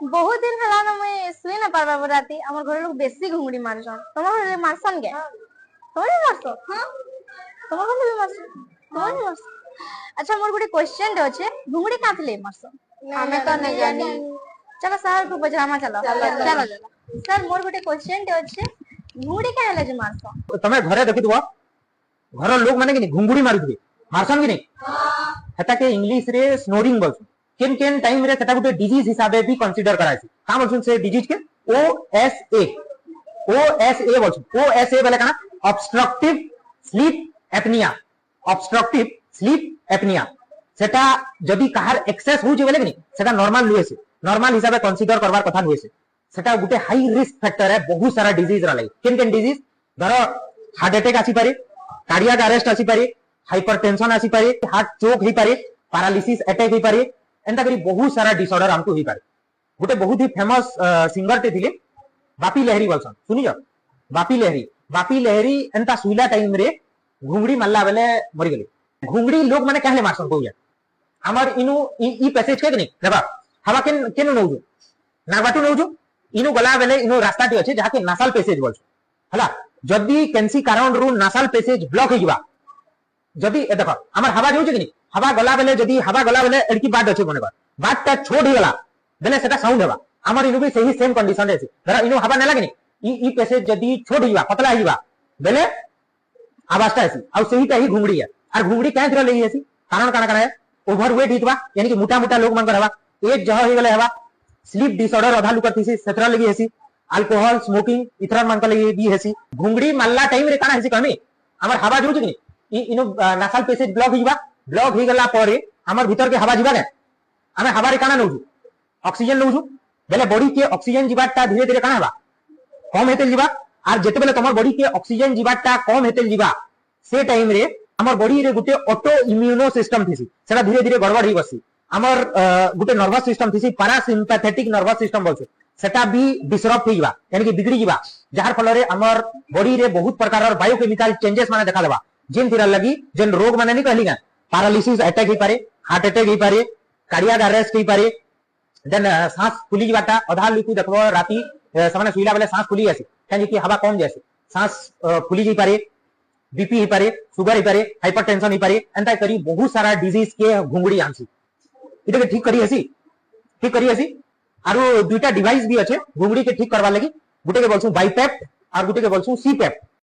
बहुत दिन हला ना मैं सुई ना पारबा राती हमर घर लोग बेसी घुंगड़ी मारछन तमर घर मारसन के तोरे मारसो हां तमर घर भी मारसो तोरे मारसो अच्छा मोर गुटे क्वेश्चन अछि घुंगड़ी काथले मारसो हमें तो नहीं जानी चलो सर को पजरामा चलो चलो सर मोर गुटे क्वेश्चन अछि घुंगड़ी काहे जे मारसो तमे घरे देखितबो घर लोग माने कि घुंगड़ी मारुथबे मारसन कि नहीं हां हेता के इंग्लिश रे स्नोरिंग बोल केन केन टाइम रे सेटा गुटे डिजीज हिसाबे भी कंसीडर करायसी का बोलछन से डिजीज के ओएसए ओएसए बोले काना obstructive sleep apnoea obstructive sleep apnoea सेटा जदी कहार एक्सेस हो जे बोले कि सेटा नॉर्मल हुए से नॉर्मल हिसाबे कंसीडर करबार कथा हुए से सेटा गुटे हाई रिस्क फैक्टर है बहुत सारा डिजीज रा लागि केन केन डिजीज धरो हार्ट अटैक आसी पारे कार्डियक अरेस्ट आसी पारे हाइपरटेंशन आसी पारे हार्ट चोक ही पारे पैरालिसिस अटैक ही पारे एंता करी बहुत सारा डिसऑर्डर हमको ही पारे गुटे बहुत ही फेमस सिंगर टे थिले बापी लहरी बोलसन सुनी जा बापी लहरी एंता सुइला टाइम रे घुंगड़ी मल्ला बेले मरि गेले घुंगड़ी लोग माने कहले मारसन कोया हमर इनु ई पैसेज के नहीं देबा हवा केन केन नउजो नागबाटू नउजो इनु गला बेले इनु रास्ता टी अछि जहा के नासाल पैसेज बोलछ हला जदी केनसी कारण रु नासाल पैसेज ब्लॉक होइबा जदी ए देखो हमर हवा जाउछ कि नहीं हवा गला बेले जदी हवा गला बेले एडकी बाट अछि बनेबा बाटटा छोड़ ही गला बेले सेटा साउंड हेबा हमर इनु भी सही सेम कंडीशन रे अछि धरा इनु हवा ने लागिनी ई पैसेज जदी छोड़ हिबा पतला हिबा बेले आवाजटा अछि आ सहीटा ही घुंगड़ी है और घुंगड़ी काहे थरा लेही अछि कारण काना है ओवरवेट हितबा यानी कि मोटा मोटा लोग मनकर हवा एज जह ही गले हवा स्लीप डिसऑर्डर अधा लुकर थिसी सेतरा लगी हेसी अल्कोहल स्मोकिंग इतरा मनकर लगी भी हेसी घुंगड़ी मल्ला टाइम रे काना हेसी कमी हमर हवा जाउछ कि नहीं इनु नासाल पैसेज ब्लॉक हिबा ब्लॉक ही गला परे हमर भीतर के हवा जिबा ने हमें हवा रे काना नउजु ऑक्सीजन नउजु बेले बॉडी के ऑक्सीजन जिबाटा धीरे धीरे काना हबा कम हेते जिबा आर जेते बेले तमर बॉडी के ऑक्सीजन जिबाटा कम हेते जिबा से टाइम रे हमर बॉडी रे गुटे ऑटो इम्यूनो सिस्टम थिसी सेटा धीरे धीरे गड़बड़ ही बसी हमर गुटे नर्वस सिस्टम थिसी पैरासिम्पैथेटिक नर्वस सिस्टम बोलछे सेटा भी डिसरप्ट होइबा यानी कि बिगड़ी जिबा जहार फल रे हमर बॉडी रे बहुत प्रकार बायोकेमिकल चेंजेस माने देखा देबा जेन थिरा लगी जेन रोग माने नहीं कहली ना पैरालिसिस अटैक ही पारे हार्ट अटैक ही पारे कार्डियक अरेस्ट ही पारे देन सांस फुली जिबाटा अधा लुकु देखबो राती सामने सुइला बेले सांस फुली आसी काहे कि हवा कम जासी सांस फुली जी पारे बीपी ही पारे शुगर ही पारे हाइपरटेंशन ही पारे एंता करी बहुत सारा डिजीज के घुंगड़ी आंसी इटा के ठीक करी आसी आरो दुईटा डिवाइस भी अच्छे घुंगड़ी के ठीक करवा लगी गुटे के बोलछू बाइपेप और गुटे के बोलछू सीपेप